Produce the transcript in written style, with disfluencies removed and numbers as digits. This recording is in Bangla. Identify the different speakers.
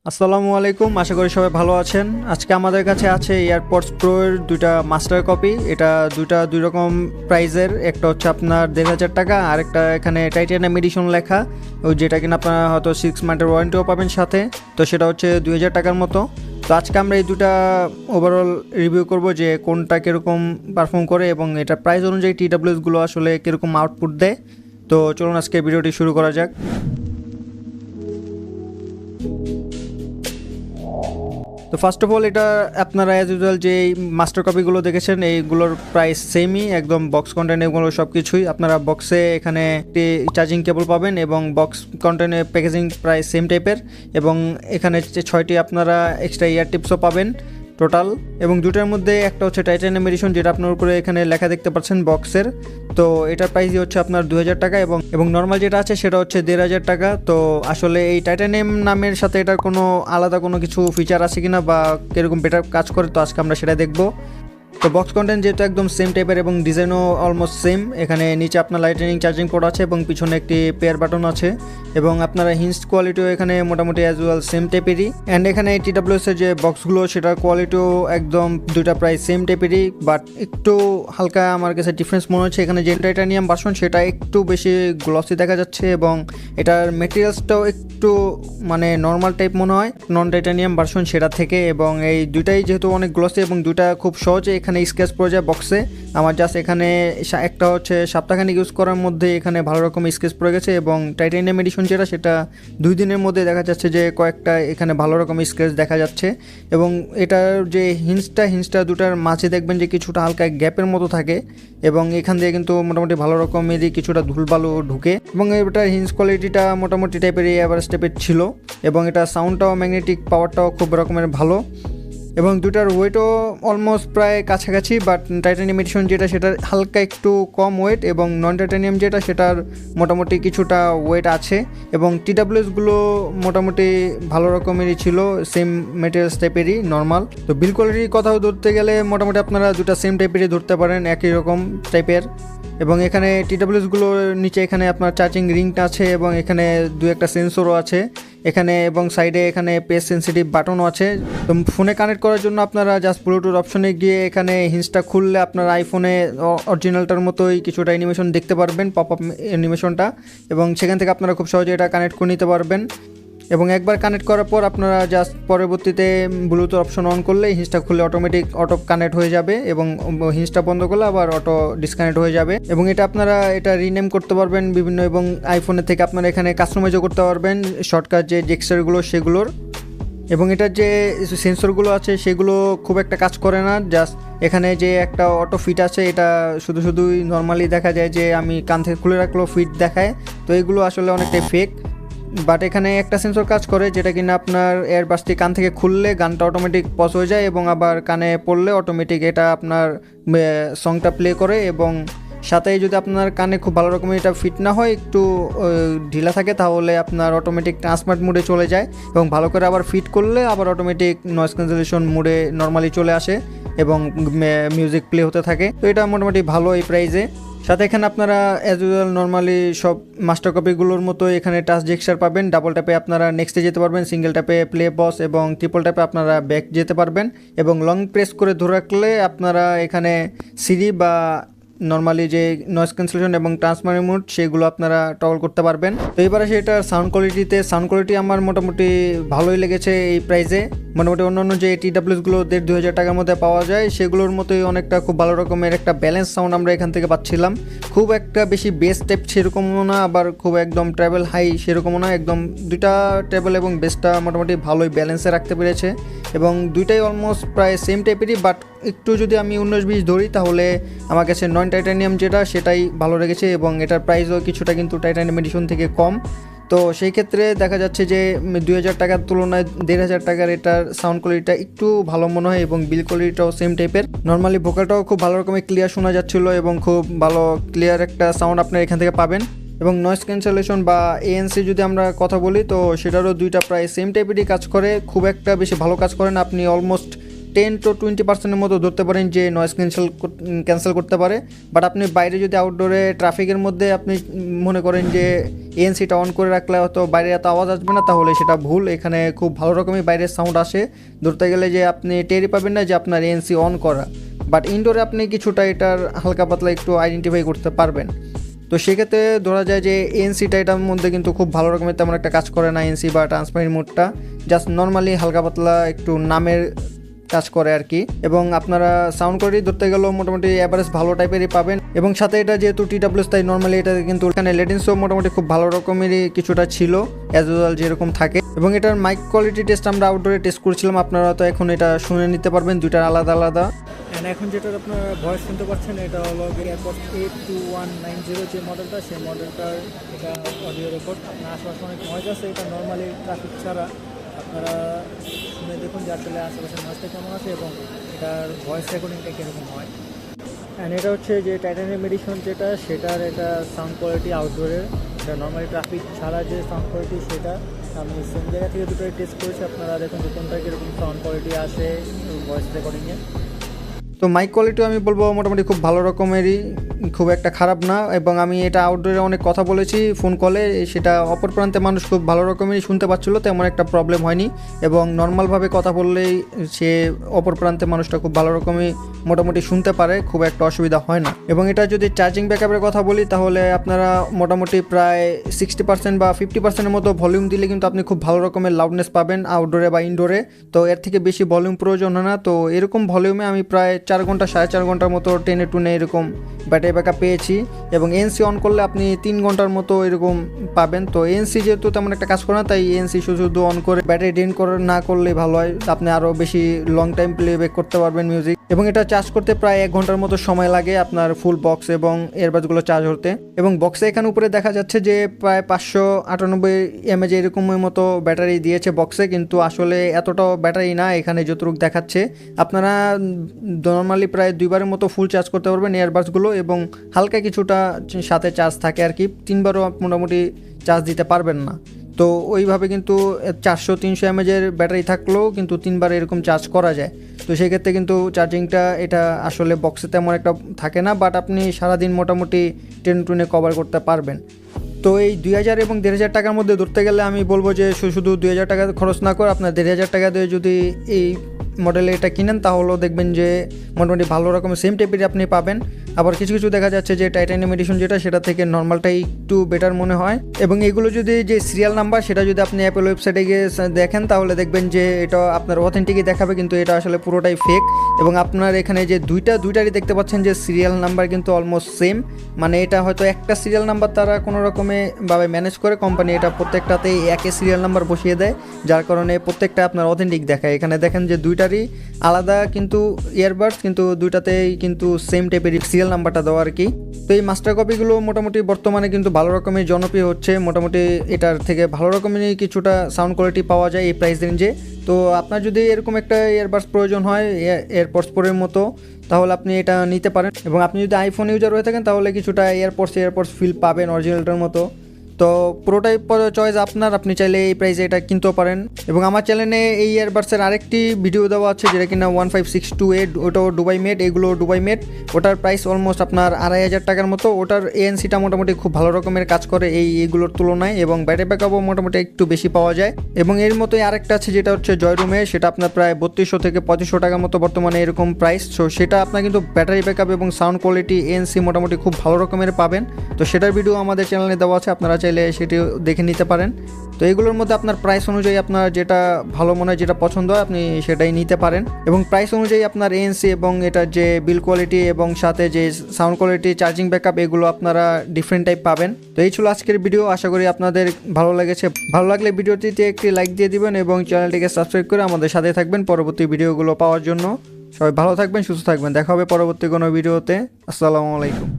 Speaker 1: আসসালামু আলাইকুম, আশা করি সবাই ভালো আছেন। আজকে আমাদের কাছে আছে এয়ারপডস প্রো এর দুইটা মাস্টার কপি। এটা দুই রকম প্রাইজের, একটা হচ্ছে আপনার ১,৫০০ টাকা, আর একটা এখানে টাইটানিয়াম এডিশন লেখা, ওই যেটা কিনা আপনারা হয়তো 6 মান্থের ওয়ারেন্টিও পাবেন সাথে। তো সেটা হচ্ছে ২,০০০ টাকার মতো। তো আজকে আমরা এই দুটা ওভারঅল রিভিউ করব যে কোনটা কীরকম পারফর্ম করে এবং এটার প্রাইস অনুযায়ী টিডাব্লিউএসগুলো আসলে কীরকম আউটপুট দেয়। তো চলুন আজকে ভিডিওটি শুরু করা যাক। তো ফার্স্ট অফ অল এটা আপনারা অ্যাজ ইউজুয়াল যে মাস্টার কপিগুলো দেখেছেন এইগুলোর প্রাইস সেমই, একদম বক্স কন্টেন্ট এগুলো সব কিছুই আপনারা বক্সে এখানে একটি চার্জিং কেবল পাবেন এবং বক্স কন্টেন্টের প্যাকেজিং প্রায় সেম টাইপের, এবং এখানে 6টি আপনারা এক্সট্রা ইয়ার টিপসও পাবেন টোটাল। এবং দুটার মধ্যে একটা হচ্ছে টাইটানিয়াম এডিশন, যেটা আপনার উপরে এখানে লেখা দেখতে পাচ্ছেন বক্সের। তো এটার প্রাইসই হচ্ছে আপনার ২,০০০ টাকা এবং নর্মাল যেটা আছে সেটা হচ্ছে ১,৫০০ টাকা। তো আসলে এই টাইটানিয়াম নামের সাথে এটার কোনো আলাদা কোনো কিছু ফিচার আছে কিনা বা কীরকম বেটার কাজ করে, তো আজকে আমরা সেটা দেখবো। তো বক্স কন্টেন্ট যেহেতু একদম সেম টাইপের এবং ডিজাইনও অলমোস্ট সেম, এখানে নিচে আপনার লাইটনিং চার্জিং পোর্ট আছে এবং পিছনে একটি পেয়ার বাটন আছে, এবং আপনারা হিন্স কোয়ালিটিও এখানে মোটামুটি অ্যাজ ওয়েল সেম টাইপেরই। অ্যান্ড এখানে টিডাব্লিউএস এর যে বক্সগুলো সেটার কোয়ালিটিও একদম দুইটা প্রায় সেম টাইপেরই, বাট একটু হালকা আমার কাছে ডিফারেন্স মনে হচ্ছে। এখানে যে টাইটানিয়াম ভার্সন সেটা একটু বেশি গ্লসি দেখা যাচ্ছে এবং এটার মেটেরিয়ালসটাও একটু মানে নর্মাল টাইপ মনে হয় নন টাইটানিয়াম ভার্সন সেটা থেকে। এবং এই দুইটাই যেহেতু অনেক গ্লসি এবং দুইটা খুব সহজে এখানে স্ক্র্যাচ পড়ে যায় বক্সে। আমার জাস্ট এখানে একটা হচ্ছে সপ্তাহখানিক ইউজ করার মধ্যে এখানে ভালো রকম স্ক্র্যাচ পড়ে গেছে, এবং টাইটানিয়াম এডিশন যেটা সেটা 2 দিনের মধ্যে দেখা যাচ্ছে যে কয়েকটা এখানে ভালো রকম স্ক্র্যাচ দেখা যাচ্ছে। এবং এটার যে হিন্সটা দুটার মাঝে দেখবেন যে কিছুটা হালকা গ্যাপের মতো থাকে, এবং এখান দিয়ে কিন্তু মোটামুটি ভালো রকমেরই কিছুটা ধুলবালু ঢুকে, এবং এটার হিন্স কোয়ালিটিটা মোটামুটি টাইপেরই অ্যাভারেজ টাইপের ছিল, এবং এটা সাউন্ডটাও ম্যাগনেটিক পাওয়ারটাও খুব রকমের ভালো, এবং দুটার ওয়েটও অলমোস্ট প্রায় কাছাকাছি। বাট টাইটানিয়াম এডিশন যেটা সেটার হালকা একটু কম ওয়েট, এবং নন টাইটানিয়াম যেটা সেটার মোটামুটি কিছুটা ওয়েট আছে, এবং টিডাব্লিউএসগুলো মোটামুটি ভালো রকমেরই ছিল, সেম মেটেরিয়ালস টাইপেরই নর্মাল। তো বিল কোয়ালিটির কথাও ধরতে গেলে মোটামুটি আপনারা দুটা সেম টাইপেরই ধরতে পারেন, একই রকম টাইপের। এবং এখানে টিডাব্লিউএসগুলোর নিচে এখানে আপনার চার্জিং রিংটা আছে, এবং এখানে একটা সেন্সরও আছে এখানে, এবং সাইডে এখানে পেস সেন্সিটিভ বাটনও আছে। তো ফোনে কানেক্ট করার জন্য আপনারা জাস্ট ব্লুটুথ অপশনে গিয়ে এখানে হিন্সটা খুললে আপনার আইফোনে অরিজিনালটার মতোই কিছুটা অ্যানিমেশন দেখতে পারবেন, পপ আপ অ্যানিমেশনটা, এবং সেখান থেকে আপনারা খুব সহজে এটা কানেক্ট করে নিতে পারবেন। এবং একবার কানেক্ট করার পর আপনারা জাস্ট পরবর্তীতে ব্লুটুথ অপশন অন করলে হিন্সটা খুললে অটোমেটিক অটো কানেক্ট হয়ে যাবে, এবং হিন্সটা বন্ধ করলে আবার অটো ডিসকানেক্ট হয়ে যাবে। এবং এটা আপনারা এটা রিনেম করতে পারবেন বিভিন্ন, এবং আইফোনের থেকে আপনারা এখানে কাস্টমাইজও করতে পারবেন শর্টকাট যে জেক্সচারগুলো সেগুলোর। এবং এটার যে সেন্সরগুলো আছে সেগুলো খুব একটা কাজ করে না, জাস্ট এখানে যে একটা অটো ফিট আছে এটা শুধুই নর্মালি দেখা যায় যে আমি কান থেকে খুলে রাখলেও ফিট দেখায়, তো এগুলো আসলে অনেকটাই ফেক। বাট এখানে একটা সেন্সর কাজ করে যেটা কিনা আপনার এয়ারবাসটি কান থেকে খুললে গানটা অটোমেটিক পজ হয়ে যায়, এবং আবার কানে পড়লে অটোমেটিক এটা আপনার সংটা প্লে করে। এবং সাথে যদি আপনার কানে খুব ভালো রকমের এটা ফিট না হয়, একটু ঢিলা থাকে, তাহলে আপনার অটোমেটিক ট্রান্সমার্ট মোডে চলে যায়, এবং ভালো করে আবার ফিট করলে আবার অটোমেটিক নয়েজ ক্যান্সেলেশন মোডে নর্মালি চলে আসে এবং মিউজিক প্লে হতে থাকে। তো এটা মোটামুটি ভালো এই প্রাইসে। সাথে এখানে আপনারা অ্যাজ ইউজুয়াল নর্মালি সব মাস্টার কপিগুলোর মতো এখানে টাচ জেক্সচার পাবেন। ডাবল ট্যাপে আপনারা নেক্সটে যেতে পারবেন, সিঙ্গেল ট্যাপে প্লে পজ, এবং ট্রিপল ট্যাপে আপনারা ব্যাক যেতে পারবেন, এবং লং প্রেস করে ধরে রাখলে আপনারা এখানে সিরি বা নর্মালি যে নয়েজ ক্যান্সেলেশন এবং ট্রান্সমার মোড সেগুলো আপনারা টগল করতে পারবেন। তো এবার আসে এটার সাউন্ড কোয়ালিটি আমার মোটামুটি ভালোই লেগেছে এই প্রাইসে। মোটামুটি অন্যান্য যে টিডাব্লিউএসগুলো ১,৫০০ টাকার মধ্যে পাওয়া যায় সেগুলোর মতোই অনেকটা খুব ভালো রকমের একটা ব্যালেন্স সাউন্ড আমরা এখান থেকে পাচ্ছিলাম। খুব একটা বেশি বেস টাইপ সেরকমও না, আবার খুব একদম ট্রাভেল হাই সেরকমও না, একদম দুইটা ট্রাভেল এবং বেসটা মোটামুটি ভালোই ব্যালেন্সে রাখতে পেরেছে, এবং দুইটাই অলমোস্ট প্রায় সেম টাইপেরই। বাট একটু যদি আমি ১৯-২০ ধরি তাহলে আমার কাছে নন টাইটানিয়াম যেটা সেটাই ভালো লেগেছে, এবং এটার প্রাইসও কিছুটা কিন্তু টাইটানিয়াম এডিশন থেকে কম। তো সেই ক্ষেত্রে দেখা যাচ্ছে যে ২,০০০ টাকার তুলনায় ১,৫০০ টাকার এটার সাউন্ড কোয়ালিটিটা একটু ভালো মনে হয়, এবং বিল কোয়ালিটিটাও সেম টাইপের। নর্মালি ভোকালটাও খুব ভালো রকমের ক্লিয়ার শোনা যাচ্ছিলো, এবং খুব ভালো ক্লিয়ার একটা সাউন্ড আপনার এখান থেকে পাবেন। এবং নয়েজ ক্যান্সেলেশন বা এএনসি যদি আমরা কথা বলি, তো সেটারও দুইটা প্রায় সেম টাইপেরই কাজ করে, খুব একটা বেশি ভালো কাজ করে না। আপনি অলমোস্ট 10-20% মতো ধরতে পারেন যে নয়েজ ক্যান্সেল করতে পারে। বাট আপনি বাইরে যদি আউটডোরে ট্রাফিকের মধ্যে আপনি মনে করেন যে এএনসিটা অন করে রাখলে হয়তো বাইরে এত আওয়াজ আসবে না, তাহলে সেটা ভুল। এখানে খুব ভালো রকমই বাইরের সাউন্ড আসে, ধরতে গেলে যে আপনি টেরই পাবেন না যে আপনার এএনসি অন করা। বাট ইনডোরে আপনি কিছুটা এটার হালকা পাতলা একটু আইডেন্টিফাই করতে পারবেন। তো সেক্ষেত্রে ধরা যায় যে এএনসিটা এটার মধ্যে কিন্তু খুব ভালো রকমের তেমন একটা কাজ করে না, এএনসি বা ট্রান্সপারেন্ট মোডটা জাস্ট নর্মালি হালকা পাতলা একটু নামের কাজ করে আর কি। এবং আপনারা সাউন্ড কোয়ালিটি ধরতে গেলেও মোটামুটি অ্যাভারেজ ভালো টাইপেরই পাবেন। এবং সাথে এটা যেহেতু TWS তাই নর্মালি এটা কিন্তু এখানে লেটেন্সিও মোটামুটি খুব ভালো রকমেরই কিছুটা ছিল, অ্যাজ ইউজুয়াল যেরকম থাকে। এবং এটার মাইক কোয়ালিটি টেস্ট আমরা আউটডোরে টেস্ট করেছিলাম, আপনারা তো এখন এটা শুনে নিতে পারবেন, দুইটার আলাদা আলাদা। অ্যান্ড এখন যেটার আপনারা ভয়েস শুনতে পাচ্ছেন এটা হলো AirPods 82190 যে মডেলটা, সেই মডেলটার এটা অডিও রেকর্ড। আপনার আশেপাশে অনেক নয়েজ আছে, এটা নর্মালি ট্রাফিক ছাড়া আপনারা শুনে দেখুন যে আসলে আশেপাশের নয়েজটা কেমন আছে এবং এটার ভয়েস রেকর্ডিংটা কীরকম হয়। অ্যান্ড এটা হচ্ছে যে টাইটানিয়াম এডিশন যেটা, সেটার এটা সাউন্ড কোয়ালিটি আউটডোরের, এটা নর্মালি ট্রাফিক ছাড়া যে সাউন্ড কোয়ালিটি সেটা আমি সেম জায়গা থেকে দুটোই টেস্ট করেছি। আপনারা দেখুন যে কোনটা কীরকম সাউন্ড কোয়ালিটি আসে ভয়েস রেকর্ডিংয়ে। তো মাইক কোয়ালিটিও আমি বলবো মোটামুটি খুব ভালো রকমেরই, খুব একটা খারাপ না। এবং আমি এটা আউটডোরে অনেক কথা বলেছি ফোন কলে, সেটা অপর প্রান্তে মানুষ খুব ভালো রকমেরই শুনতে পাচ্ছিলো, তেমন একটা প্রবলেম হয়নি। এবং নর্মালভাবে কথা বললেই সে অপর প্রান্তে মানুষটা খুব ভালো রকমই মোটামুটি শুনতে পারে, খুব একটা অসুবিধা হয় না। এবং এটা যদি চার্জিং ব্যাকআপের কথা বলি তাহলে আপনারা মোটামুটি প্রায় 60% বা 50%-এর মতো ভলিউম দিলে কিন্তু আপনি খুব ভালো রকমের লাউডনেস পাবেন আউটডোরে বা ইনডোরে। তো এর থেকে বেশি ভলিউম প্রয়োজন হয় না। তো এরকম ভলিউমে আমি প্রায় 4 ঘন্টা 4.5 ঘন্টার মতো টেনে টুনে এরকম ব্যাটারি ব্যাকআপ পেয়েছি। এবং এএনসি অন করলে আপনি 3 ঘন্টার মতো এরকম পাবেন। তো এএনসি যেহেতু তেমন একটা কাজ করে না, তাই এএনসি শুধু অন করে ব্যাটারি ড্রেন করে না করলেই ভালো হয়, আপনি আরও বেশি লং টাইম প্লেব্যাক করতে পারবেন মিউজিক। এবং এটা চার্জ করতে প্রায় 1 ঘন্টার মতো সময় লাগে আপনার ফুল বক্স এবং এয়ারবাডসগুলো চার্জ হতে। এবং বক্সে এখানে উপরে দেখা যাচ্ছে যে প্রায় 598 mAh এরকমের মতো ব্যাটারি দিয়েছে বক্সে, কিন্তু আসলে এতটাও ব্যাটারি না এখানে যতটুকু দেখাচ্ছে। আপনারা নর্মালি প্রায় 2বারের মতো ফুল চার্জ করতে পারবেন এয়ারবাডসগুলো, এবং হালকা কিছুটা সাথে চার্জ থাকে আর কি, 3বারও মোটামুটি চার্জ দিতে পারবেন না। তো ওইভাবে কিন্তু 400-300 mAh ব্যাটারি থাকলেও কিন্তু 3বার এরকম চার্জ করা যায়। তো সেক্ষেত্রে কিন্তু চার্জিংটা এটা আসলে বক্সে তেমন একটা থাকে না, বাট আপনি সারাদিন মোটামুটি টেনে কভার করতে পারবেন। তো এই 2000 এবং 1500 টাকার মধ্যে ধরতে গেলে আমি বলবো যে শুধু 2000 টাকা খরচ না করে আপনার 1500 টাকা দিয়ে যদি এই মডেলে এটা কিনেন তাহলেও দেখবেন যে মোটামুটি ভালো রকমের সেম টাইপেরই আপনি পাবেন। আবার কিছু কিছু দেখা যাচ্ছে যে টাইটানিয়াম এডিশন যেটা, সেটা থেকে নর্মালটাই একটু বেটার মনে হয়। এবং এগুলো যদি যে সিরিয়াল নাম্বার সেটা যদি আপনি অ্যাপেল ওয়েবসাইটে গিয়ে দেখেন তাহলে দেখবেন যে এটা আপনার অথেন্টিকই দেখাবে, কিন্তু এটা আসলে পুরোটাই ফেক। এবং আপনার এখানে যে দুইটারই দেখতে পাচ্ছেন যে সিরিয়াল নাম্বার কিন্তু অলমোস্ট সেম, মানে এটা হয়তো একটা সিরিয়াল নাম্বার তারা কোনো রকমে ভাবে ম্যানেজ করে কোম্পানি, এটা প্রত্যেকটাতেই একই সিরিয়াল নাম্বার বসিয়ে দেয়, যার কারণে প্রত্যেকটা আপনার অথেন্টিক দেখায়। এখানে দেখেন যে দুইটারই আলাদা কিন্তু ইয়ারবাডস, কিন্তু দুইটাতেই কিন্তু সেম টাইপের সিরিয়াল নাম্বারটা দেওয়া আর কি। তো এই মাস্টার কপিগুলো মোটামুটি বর্তমানে কিন্তু ভালো রকমের জনপ্রিয় হচ্ছে, মোটামুটি এটার থেকে ভালো রকমেরই কিছুটা সাউন্ড কোয়ালিটি পাওয়া যায় এই প্রাইস রেঞ্জে। তো আপনার যদি এরকম একটা ইয়ারবাডস প্রয়োজন হয় এয়ারপডস প্রোর মতো, তাহলে আপনি এটা নিতে পারেন। এবং আপনি যদি আইফোন ইউজার হয়ে থাকেন তাহলে কিছুটা এয়ারপডস ফিল পাবেন অরিজিনালটার মতো। তো পুরোটাই চয়েস আপনার, আপনি চাইলে এই প্রাইসে এটা কিনতেও পারেন। এবং আমার চ্যানেলে এই ইয়ারবাডসের আরেকটি ভিডিও দেওয়া আছে যেটা কিনা 15628, ওটাও দুবাই মেড, এগুলো দুবাই মেড। ওটার প্রাইস অলমোস্ট আপনার 2500 টাকার মতো। ওটার এএনসিটা মোটামুটি খুব ভালো রকমের কাজ করে এইগুলোর তুলনায়, এবং ব্যাটারি ব্যাকআপও মোটামুটি একটু বেশি পাওয়া যায়। এবং এর মতোই আরেকটা আছে যেটা হচ্ছে জয়রুমে, সেটা আপনার প্রায় 3200 থেকে 3500 টাকার মতো বর্তমানে এরকম প্রাইস। সো সেটা আপনার কিন্তু ব্যাটারি ব্যাকআপ এবং সাউন্ড কোয়ালিটি এএনসি মোটামুটি খুব ভালো রকমের পাবেন। তো সেটার ভিডিও আমাদের চ্যানেলে দেওয়া আছে, আপনারা চাইলে সেটিও দেখে নিতে পারেন। তো এগুলোর মধ্যে আপনার প্রাইস অনুযায়ী আপনার যেটা ভালো মনে হয়, যেটা পছন্দ হয় আপনি সেটাই নিতে পারেন। এবং প্রাইস অনুযায়ী আপনার এএনসি এবং এটার যে বিল কোয়ালিটি এবং সাথে যে সাউন্ড কোয়ালিটি, চার্জিং ব্যাকআপ, এগুলো আপনারা ডিফারেন্ট টাইপ পাবেন। তো এই ছিল আজকের ভিডিও, আশা করি আপনাদের ভালো লেগেছে। ভালো লাগলে ভিডিওটিতে একটি লাইক দিয়ে দিবেন এবং চ্যানেলটিকে সাবস্ক্রাইব করে আমাদের সাথে থাকবেন পরবর্তী ভিডিওগুলো পাওয়ার জন্য। সবাই ভালো থাকবেন, সুস্থ থাকবেন, দেখা হবে পরবর্তী কোনো ভিডিওতে। আসসালামু আলাইকুম।